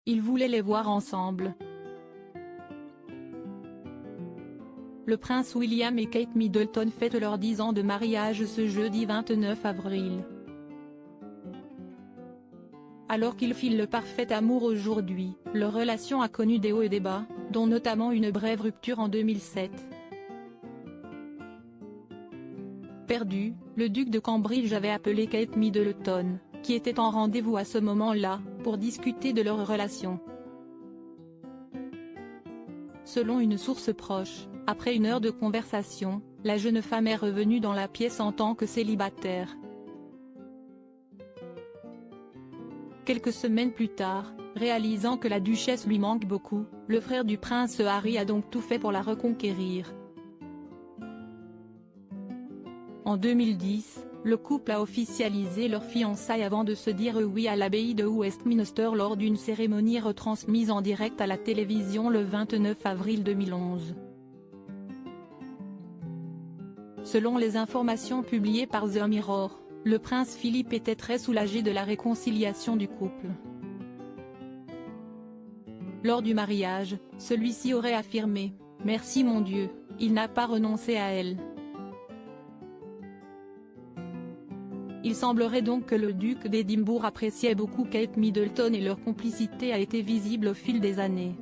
Il voulait les voir ensemble. Le prince William et Kate Middleton fêtent leurs 10 ans de mariage ce jeudi 29 avril. Alors qu'ils filent le parfait amour aujourd'hui, leur relation a connu des hauts et des bas, dont notamment une brève rupture en 2007. Perdu, le duc de Cambridge avait appelé Kate Middleton, qui était en rendez-vous à ce moment-là, pour discuter de leur relation. Selon une source proche, après 1 heure de conversation, la jeune femme est revenue dans la pièce en tant que célibataire. Quelques semaines plus tard, réalisant que la duchesse lui manque beaucoup, le frère du prince Harry a donc tout fait pour la reconquérir. En 2010, le couple a officialisé leur fiançailles avant de se dire oui à l'abbaye de Westminster lors d'une cérémonie retransmise en direct à la télévision le 29 avril 2011. Selon les informations publiées par The Mirror, le prince Philippe était très soulagé de la réconciliation du couple. Lors du mariage, celui-ci aurait affirmé « Merci mon Dieu, il n'a pas renoncé à elle ». Il semblerait donc que le duc d'Édimbourg appréciait beaucoup Kate Middleton et leur complicité a été visible au fil des années.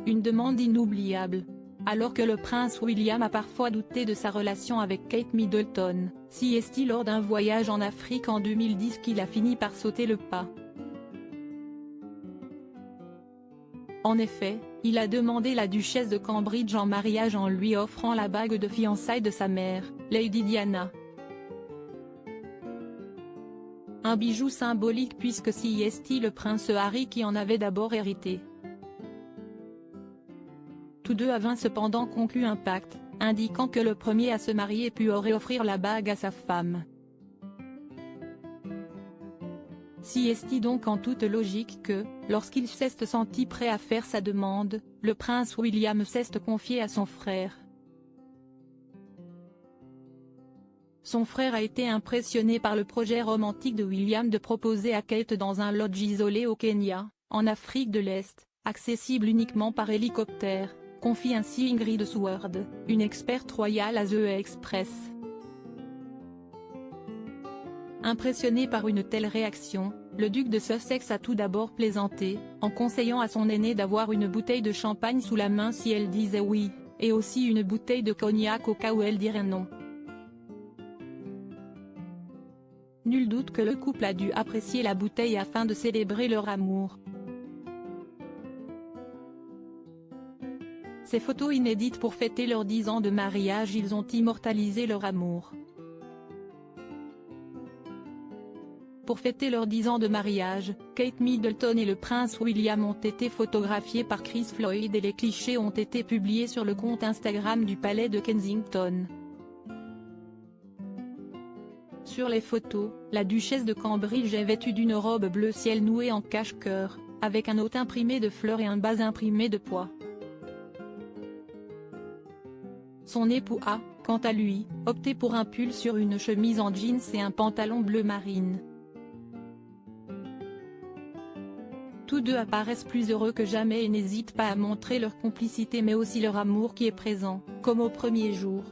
Une demande inoubliable. Alors que le prince William a parfois douté de sa relation avec Kate Middleton, si est-il lors d'un voyage en Afrique en 2010 qu'il a fini par sauter le pas. En effet, il a demandé la duchesse de Cambridge en mariage en lui offrant la bague de fiançailles de sa mère, Lady Diana. Un bijou symbolique puisque si est le prince Harry qui en avait d'abord hérité. Tous deux avaient cependant conclu un pacte, indiquant que le premier à se marier aurait offrir la bague à sa femme. Si est donc en toute logique que, lorsqu'il s'est senti prêt à faire sa demande, le prince William s'est confié à son frère. Son frère a été impressionné par le projet romantique de William de proposer à Kate dans un lodge isolé au Kenya, en Afrique de l'Est, accessible uniquement par hélicoptère, confie ainsi Ingrid Seward, une experte royale à The Express. Impressionné par une telle réaction, le duc de Sussex a tout d'abord plaisanté, en conseillant à son aîné d'avoir une bouteille de champagne sous la main si elle disait oui, et aussi une bouteille de cognac au cas où elle dirait non. Nul doute que le couple a dû apprécier la bouteille afin de célébrer leur amour. Ces photos inédites pour fêter leurs 10 ans de mariage, ils ont immortalisé leur amour. Pour fêter leurs 10 ans de mariage, Kate Middleton et le prince William ont été photographiés par Chris Floyd et les clichés ont été publiés sur le compte Instagram du palais de Kensington. Sur les photos, la duchesse de Cambridge est vêtue d'une robe bleu ciel nouée en cache-cœur, avec un haut imprimé de fleurs et un bas imprimé de pois. Son époux a, quant à lui, opté pour un pull sur une chemise en jeans et un pantalon bleu marine. Tous deux apparaissent plus heureux que jamais et n'hésitent pas à montrer leur complicité mais aussi leur amour qui est présent, comme au premier jour.